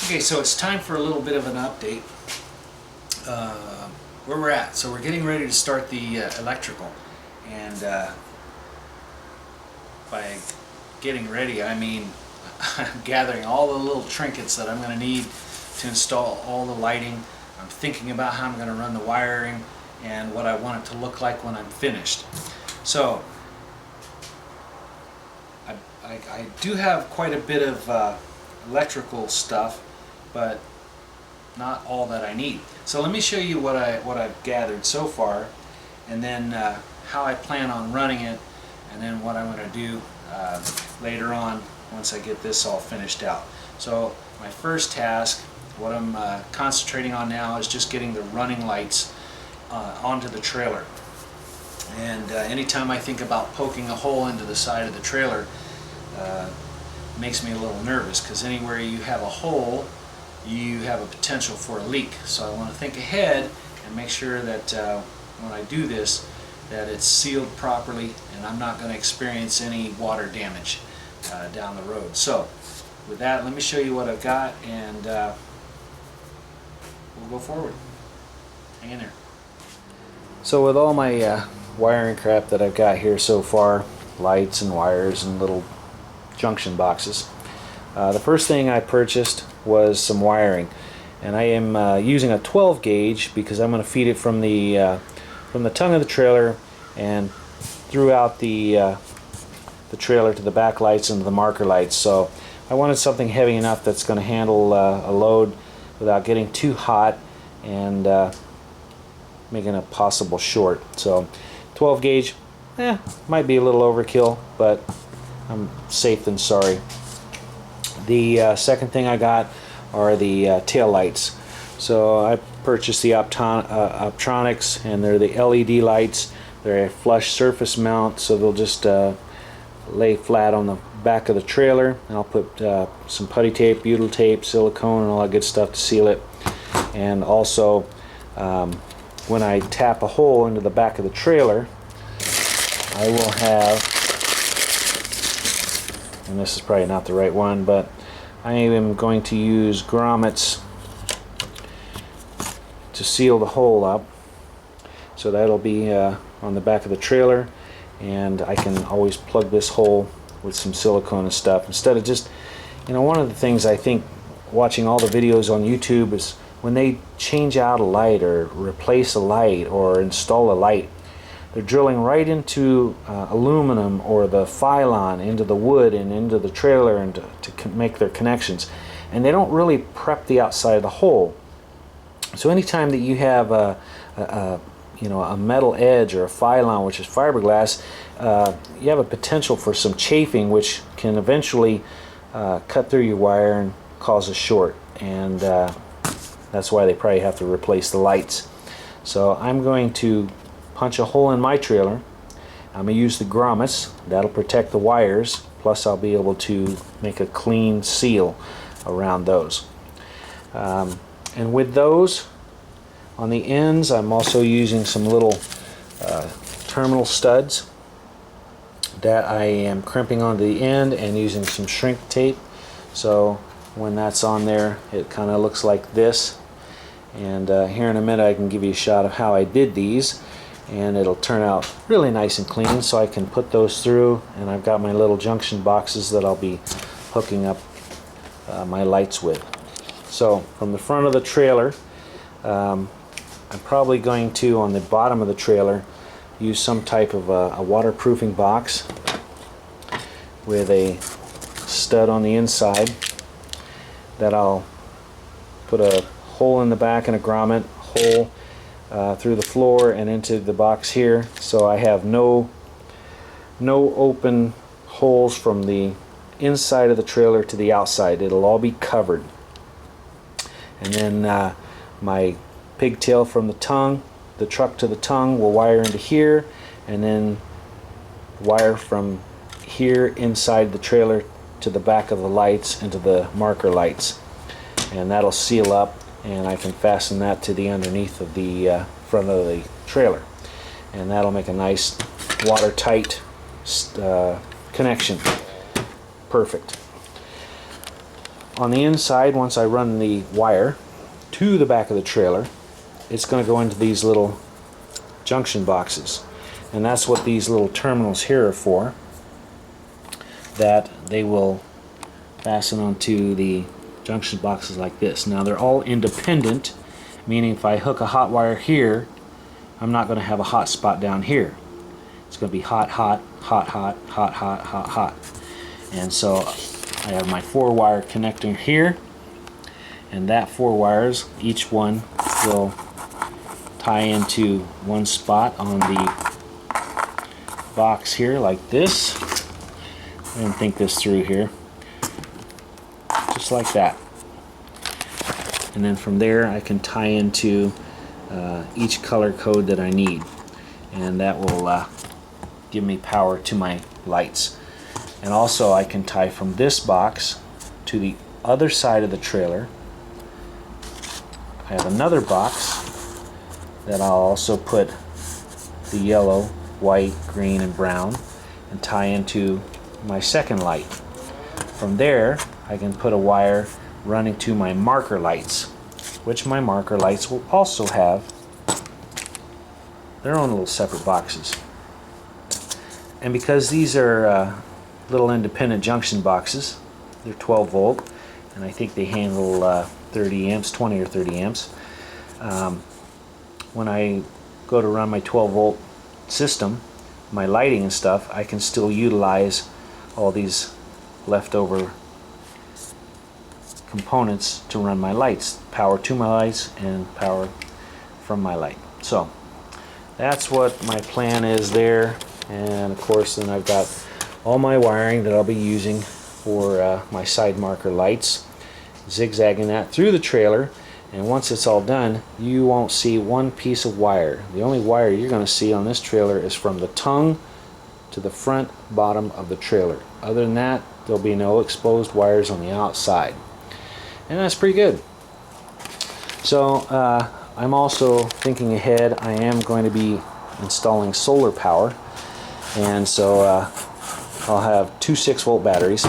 Okay, so it's time for a little bit of an update where we're at. So we're getting ready to start the electrical, and by getting ready I mean I'm gathering all the little trinkets that I'm going to need to install all the lighting. I'm thinking about how I'm going to run the wiring and what I want it to look like when I'm finished. So I do have quite a bit of electrical stuff, but not all that I need. So let me show you what I've gathered so far, and then how I plan on running it, and then what I'm going to do later on once I get this all finished out. So my first task, what I'm concentrating on now, is just getting the running lights onto the trailer. And anytime I think about poking a hole into the side of the trailer, it makes me a little nervous, because anywhere you have a hole, you have a potential for a leak. So I want to think ahead and make sure that when I do this, that it's sealed properly and I'm not going to experience any water damage down the road. So with that, let me show you what I've got, and we'll go forward. Hang in there. So with all my wiring crap that I've got here so far, lights and wires and little junction boxes, the first thing I purchased was some wiring, and I am using a 12 gauge because I'm going to feed it from the tongue of the trailer and throughout the trailer to the back lights and the marker lights. So I wanted something heavy enough that's going to handle a load without getting too hot and making a possible short. So 12 gauge, might be a little overkill, but I'm safe than sorry. The second thing I got are the tail lights. So I purchased the Optronics, and they're the LED lights. They're a flush surface mount, so they'll just lay flat on the back of the trailer, and I'll put some putty tape, butyl tape, silicone, and all that good stuff to seal it. And also when I tap a hole into the back of the trailer, I will have, and this is probably not the right one, but I am going to use grommets to seal the hole up. So that'll be on the back of the trailer, and I can always plug this hole with some silicone and stuff instead of just, one of the things I think watching all the videos on YouTube is when they change out a light or replace a light or install a light, they're drilling right into aluminum or the phylon into the wood and into the trailer and to make their connections, and they don't really prep the outside of the hole. So anytime that you have a metal edge or a phylon, which is fiberglass, you have a potential for some chafing, which can eventually cut through your wire and cause a short, and that's why they probably have to replace the lights. So I'm going to punch a hole in my trailer. I'm going to use the grommets. That'll protect the wires, plus I'll be able to make a clean seal around those. And with those on the ends, I'm also using some little terminal studs that I am crimping onto the end and using some shrink tape. So when that's on there, it kind of looks like this. And here in a minute I can give you a shot of how I did these, and it'll turn out really nice and clean, so I can put those through, and I've got my little junction boxes that I'll be hooking up my lights with. So from the front of the trailer, I'm probably going to, on the bottom of the trailer, use some type of a waterproofing box with a stud on the inside that I'll put a hole in the back and a grommet hole through the floor and into the box here, so I have no open holes from the inside of the trailer to the outside. It'll all be covered. And then my pigtail from the truck to the tongue will wire into here, and then wire from here inside the trailer to the back of the lights into the marker lights, and that'll seal up, and I can fasten that to the underneath of the front of the trailer, and that'll make a nice watertight connection. Perfect. on the inside, once I run the wire to the back of the trailer, it's going to go into these little junction boxes. And that's what these little terminals here are for, that they will fasten onto the junction boxes like this. Now they're all independent, meaning if I hook a hot wire here, I'm not going to have a hot spot down here. It's going to be hot, hot, hot, hot, hot, hot, hot, hot. And so I have my 4-wire connector here, and that 4 wires, each one will tie into one spot on the box here like this. And think this through here, just like that. And then from there I can tie into each color code that I need, and that will give me power to my lights. And also I can tie from this box to the other side of the trailer. I have another box that I'll also put the yellow, white, green, and brown and tie into my second light. From there I can put a wire running to my marker lights, which my marker lights will also have their own little separate boxes. And because these are little independent junction boxes, they're 12 volt, and I think they handle 30 amps, 20 or 30 amps. When I go to run my 12 volt system, my lighting and stuff, I can still utilize all these leftover components to run my lights, power to my lights and power from my light. So that's what my plan is there. And of course then I've got all my wiring that I'll be using for my side marker lights, zigzagging that through the trailer. And once it's all done, you won't see one piece of wire. The only wire you're going to see on this trailer is from the tongue to the front bottom of the trailer. Other than that, there'll be no exposed wires on the outside. And that's pretty good. So I'm also thinking ahead. I am going to be installing solar power, and so I'll have 2 6-volt batteries,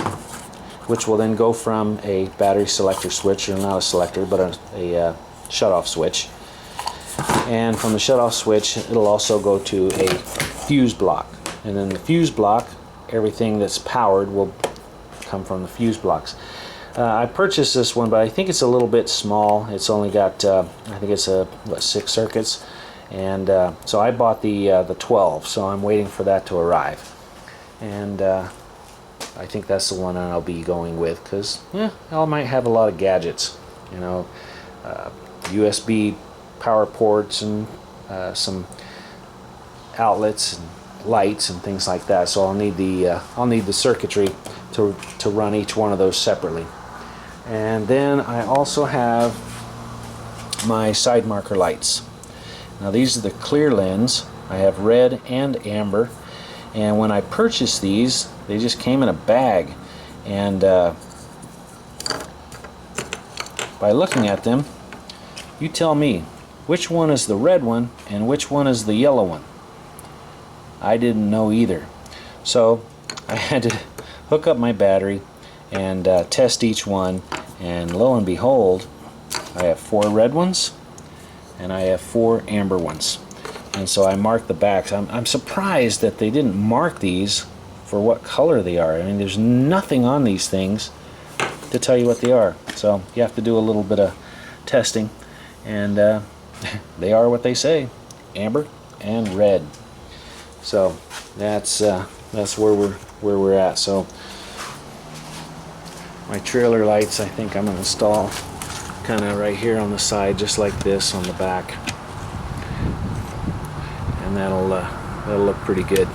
which will then go from a battery selector switch, or not a selector, but a shut-off switch. And from the shut-off switch, it'll also go to a fuse block. And then the fuse block, everything that's powered will come from the fuse blocks. I purchased this one, but I think it's a little bit small. It's only got, I think it's 6 circuits. And so I bought the 12, so I'm waiting for that to arrive. And I think that's the one I'll be going with, because I might have a lot of gadgets, you know, USB power ports and some outlets and lights and things like that. So I'll need the circuitry to run each one of those separately. And then I also have my side marker lights. Now these are the clear lens. I have red and amber. And when I purchased these, they just came in a bag, and by looking at them, you tell me which one is the red one and which one is the yellow one. I didn't know either, so I had to hook up my battery and test each one, and lo and behold, I have 4 red ones and I have 4 amber ones. And so I marked the backs. I'm surprised that they didn't mark these for what color they are. I mean, there's nothing on these things to tell you what they are. So you have to do a little bit of testing, and they are what they say, amber and red. So that's where we're at. So my trailer lights, I think I'm going to install kind of right here on the side, just like this on the back. And that'll look pretty good.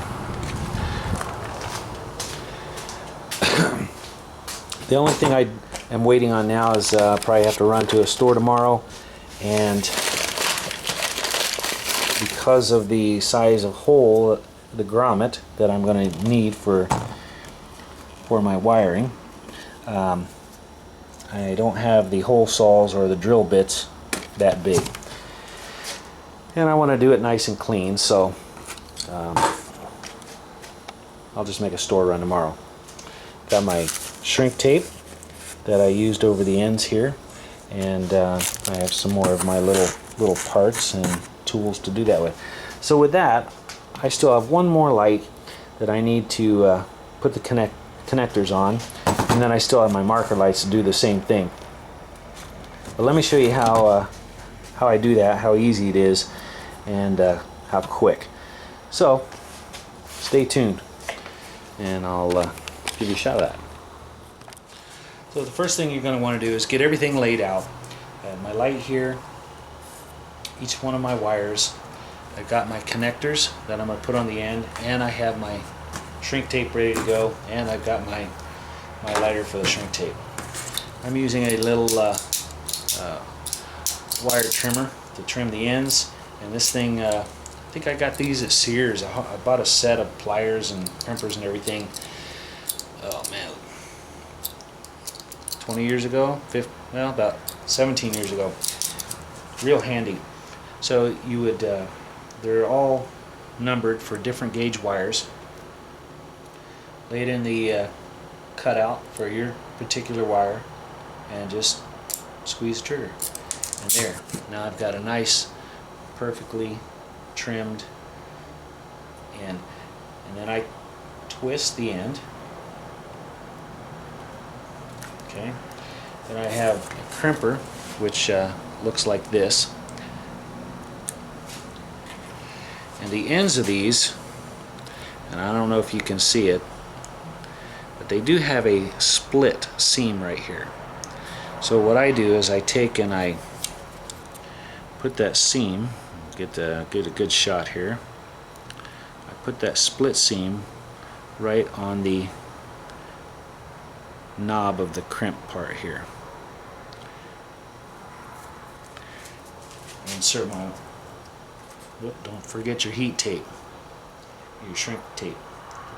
The only thing I am waiting on now is probably have to run to a store tomorrow, and because of the size of hole, the grommet that I'm going to need for my wiring, I don't have the hole saws or the drill bits that big. And I want to do it nice and clean, so I'll just make a store run tomorrow. Got my shrink tape that I used over the ends here, and I have some more of my little parts and tools to do that with. So with that, I still have one more light that I need to put the connectors on, and then I still have my marker lights to do the same thing. But let me show you how I do that, how easy it is, and how quick. So stay tuned, and I'll give you a shot of that. So the first thing you're going to want to do is get everything laid out. I have my light here, each one of my wires. I've got my connectors that I'm going to put on the end, and I have my shrink tape ready to go, and I've got my lighter for the shrink tape. I'm using a little wire trimmer to trim the ends, and this thing, I think I got these at Sears. I bought a set of pliers and crimpers and everything. Oh man, 20 years ago, well, about 17 years ago. Real handy. So you would, they're all numbered for different gauge wires. Lay it in the cutout for your particular wire, and just squeeze the trigger. And there, now I've got a nice, perfectly trimmed end. And then I twist the end. Okay. Then I have a crimper, which looks like this. And the ends of these, and I don't know if you can see it, but they do have a split seam right here. So what I do is I take and I put that seam, get a good shot here. I put that split seam right on the knob of the crimp part here. Insert my, don't forget your heat tape, your shrink tape.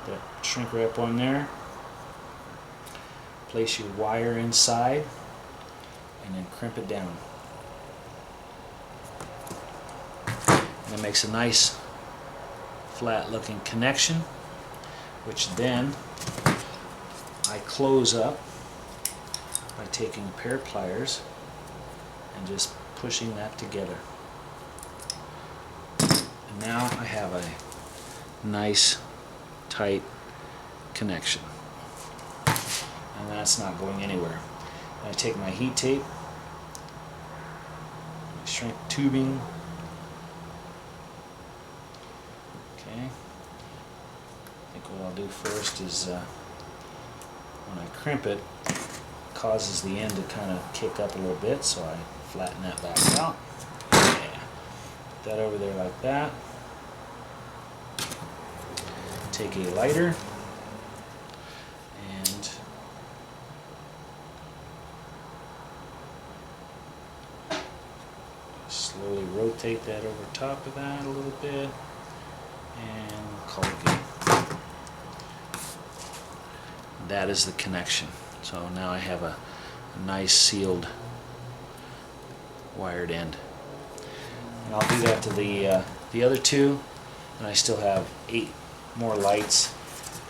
Put that shrink wrap on there. Place your wire inside, and then crimp it down. And it makes a nice flat looking connection, which then I close up by taking a pair of pliers and just pushing that together. And now I have a nice tight connection, and that's not going anywhere. And I take my heat tape, my shrink tubing. Okay. I think what I'll do first is when I crimp it, causes the end to kind of kick up a little bit, so I flatten that back out. Yeah. Put that over there like that. Take a lighter and slowly rotate that over top of that a little bit, and call it good. That is the connection. So now I have a nice sealed wired end. And I'll do that to the other two, and I still have 8 more lights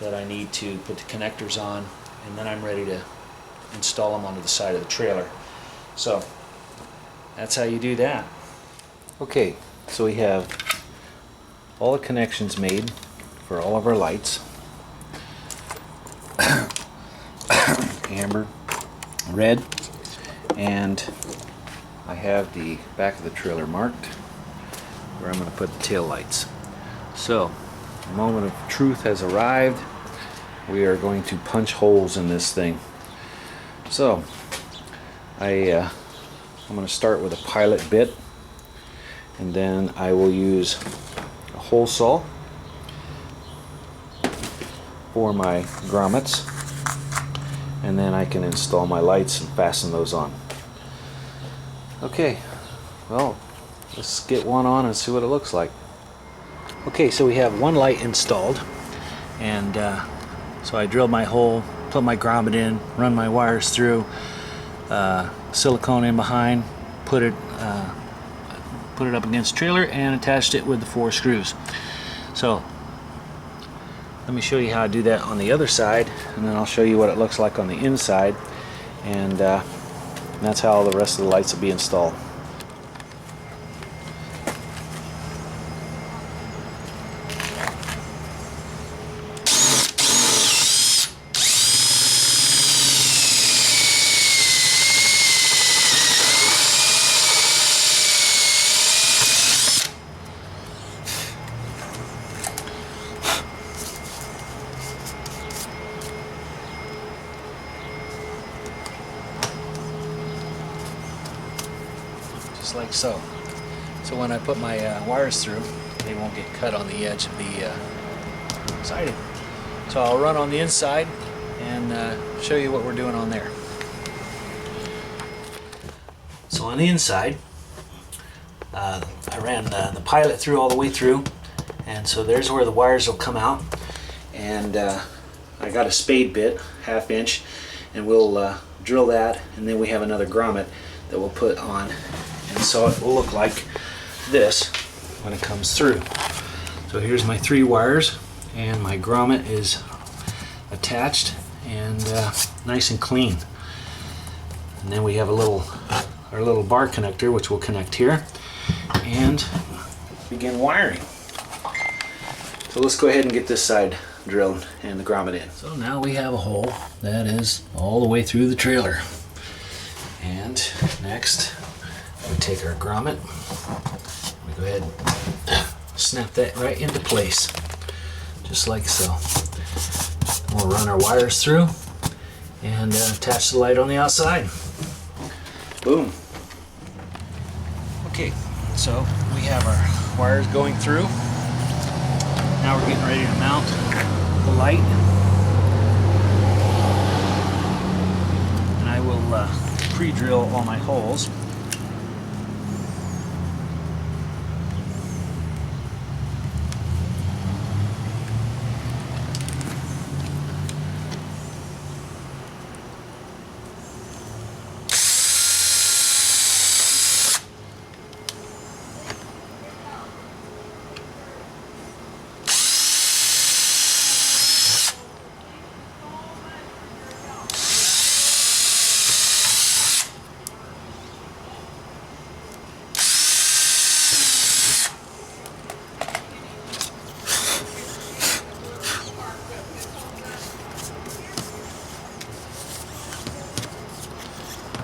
that I need to put the connectors on, and then I'm ready to install them onto the side of the trailer. So that's how you do that. Okay, so we have all the connections made for all of our lights. Amber, red, and I have the back of the trailer marked where I'm going to put the tail lights. So the moment of truth has arrived. We are going to punch holes in this thing. So I'm going to start with a pilot bit, and then I will use a hole saw for my grommets, and then I can install my lights and fasten those on. Okay, well, let's get one on and see what it looks like. Okay, so we have one light installed, and so I drilled my hole, put my grommet in, run my wires through, silicone in behind, put it up against the trailer, and attached it with the 4 screws. So let me show you how I do that on the other side, and then I'll show you what it looks like on the inside. and that's how the rest of the lights will be installed. Just like so. So when I put my wires through, they won't get cut on the edge of the siding. So I'll run on the inside and show you what we're doing on there. So on the inside, I ran the pilot through all the way through, and so there's where the wires will come out, and I got a spade bit, 1/2 inch, and we'll drill that, and then we have another grommet that we'll put on, and so it will look like this when it comes through. So here's my 3 wires, and my grommet is attached and nice and clean. And then we have our little bar connector, which will connect here, and begin wiring. So let's go ahead and get this side drilled and the grommet in. So now we have a hole that is all the way through the trailer. And next, we take our grommet, we go ahead and snap that right into place, just like so. We'll run our wires through and attach the light on the outside. Boom. Okay, so we have our wires going through. Now we're getting ready to mount the light. And I will pre-drill all my holes.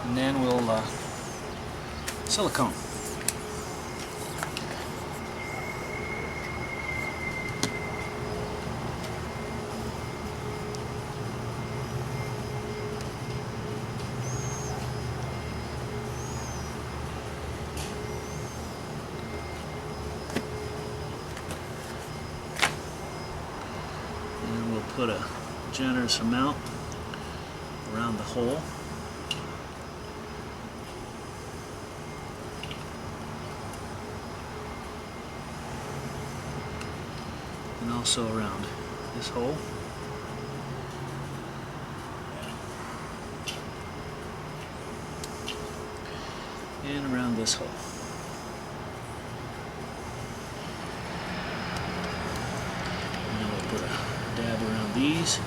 And then we'll silicone. And we'll put a generous amount around the hole. And also around this hole. And around this hole. And then we'll put a dab around these.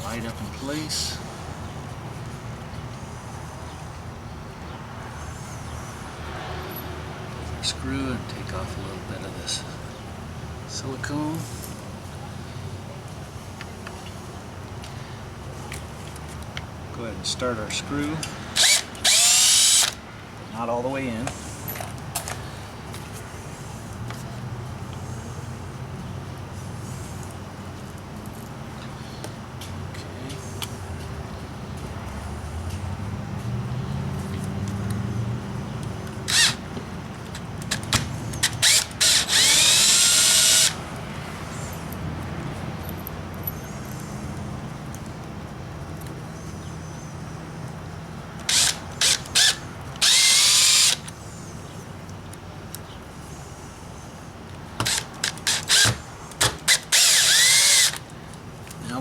Light up in place. Screw and take off a little bit of this silicone. Go ahead and start our screw, but not all the way in.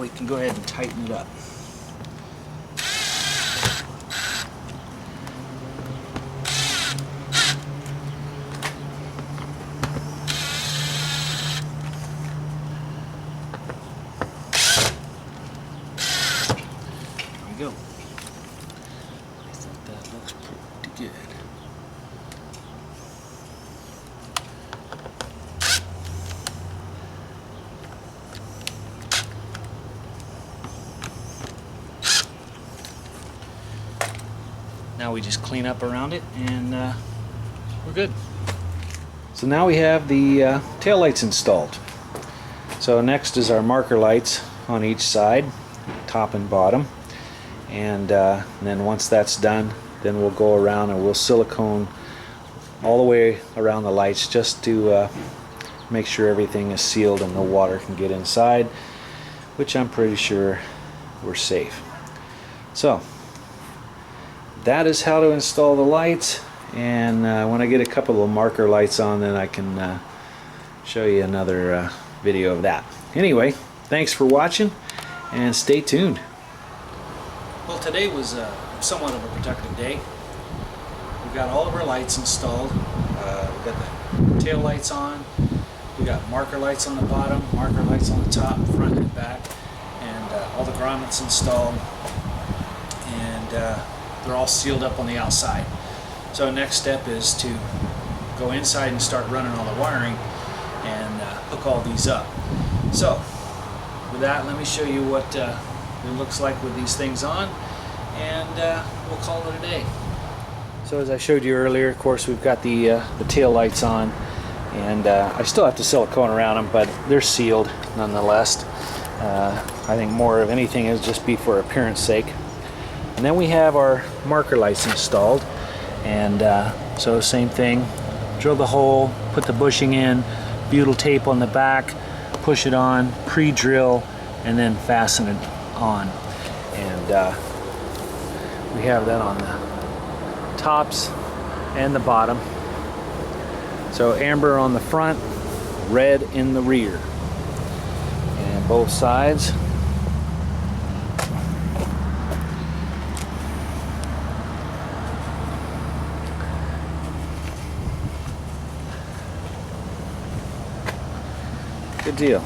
we can go ahead and tighten it up. There we go. I think that looks pretty good. Now we just clean up around it and we're good. So now we have the tail lights installed. So next is our marker lights on each side, top and bottom. And then once that's done, then we'll go around and we'll silicone all the way around the lights just to make sure everything is sealed and no water can get inside, which I'm pretty sure we're safe. So that is how to install the lights, and when I get a couple of marker lights on, then I can show you another video of that. Anyway, thanks for watching and stay tuned. Well, today was somewhat of a productive day. We've got all of our lights installed. We've got the tail lights on, we got marker lights on the bottom, marker lights on the top, front and back, and all the grommets installed, and they're all sealed up on the outside. So next step is to go inside and start running all the wiring and hook all these up. So with that, let me show you what it looks like with these things on, and we'll call it a day. So as I showed you earlier, of course, we've got the tail lights on, and I still have to silicone around them, but they're sealed nonetheless. I think more of anything is just be for appearance sake. And then we have our marker lights installed, and so same thing, drill the hole, put the bushing in, butyl tape on the back, push it on, pre-drill, and then fasten it on. And we have that on the tops and the bottom. So amber on the front, red in the rear, and both sides. Good deal.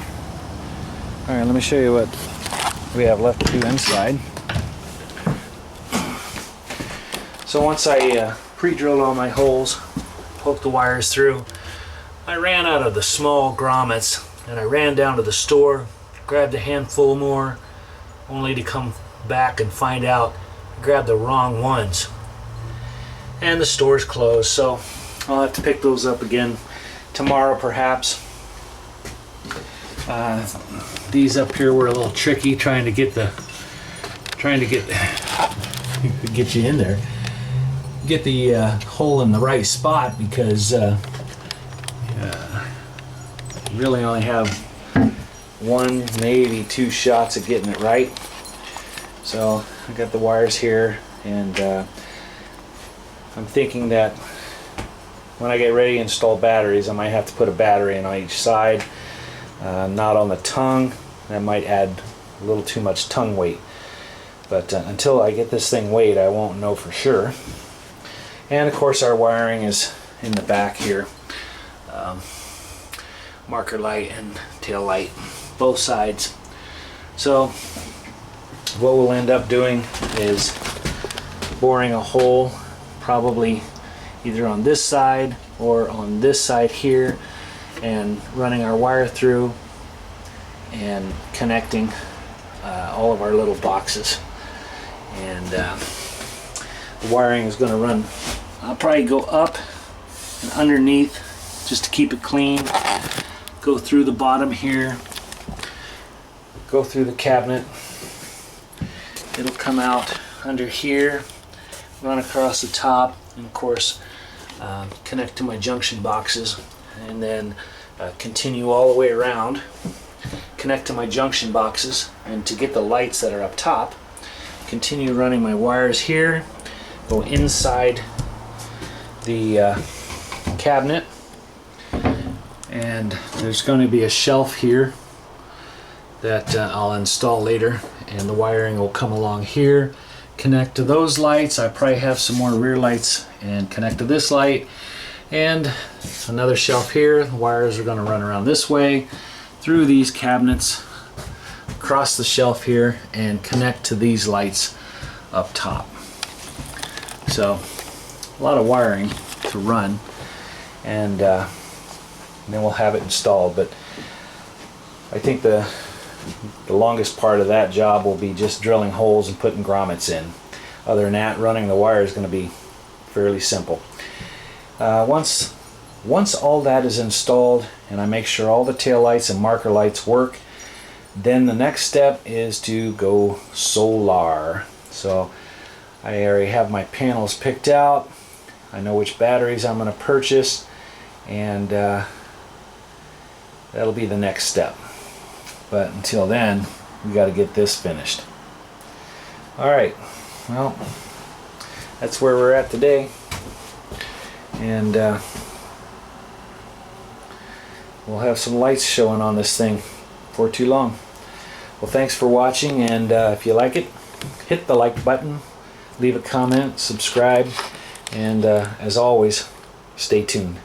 All right, let me show you what we have left to do inside. So once I pre-drilled all my holes, poked the wires through, I ran out of the small grommets and I ran down to the store, grabbed a handful more, only to come back and find out I grabbed the wrong ones. And the store's closed, so I'll have to pick those up again tomorrow perhaps. These up here were a little tricky, trying to get you in there, get the hole in the right spot, because you really only have one, maybe two shots of getting it right. So I got the wires here, and I'm thinking that when I get ready to install batteries, I might have to put a battery in on each side. Not on the tongue. That might add a little too much tongue weight, but until I get this thing weighed, I won't know for sure. And of course our wiring is in the back here, marker light and tail light, both sides. So what we'll end up doing is boring a hole, probably either on this side or on this side here, and running our wire through and connecting all of our little boxes. And the wiring is going to run, I'll probably go up and underneath just to keep it clean, go through the bottom here, go through the cabinet, it'll come out under here, run across the top, and of course connect to my junction boxes, and then continue all the way around, connect to my junction boxes, and to get the lights that are up top, continue running my wires here, go inside the cabinet, and there's going to be a shelf here that I'll install later, and the wiring will come along here, connect to those lights. I probably have some more rear lights and connect to this light, and another shelf here. The wires are going to run around this way through these cabinets, across the shelf here, and connect to these lights up top. So a lot of wiring to run, and then we'll have it installed. But I think the longest part of that job will be just drilling holes and putting grommets in. Other than that, running the wire is going to be fairly simple. Once all that is installed and I make sure all the tail lights and marker lights work, then the next step is to go solar. So I already have my panels picked out. I know which batteries I'm going to purchase, and that'll be the next step. But until then, we got to get this finished. Alright, well, that's where we're at today, and we'll have some lights showing on this thing before too long. Well, thanks for watching, and if you like it, hit the like button, leave a comment, subscribe, and as always, stay tuned.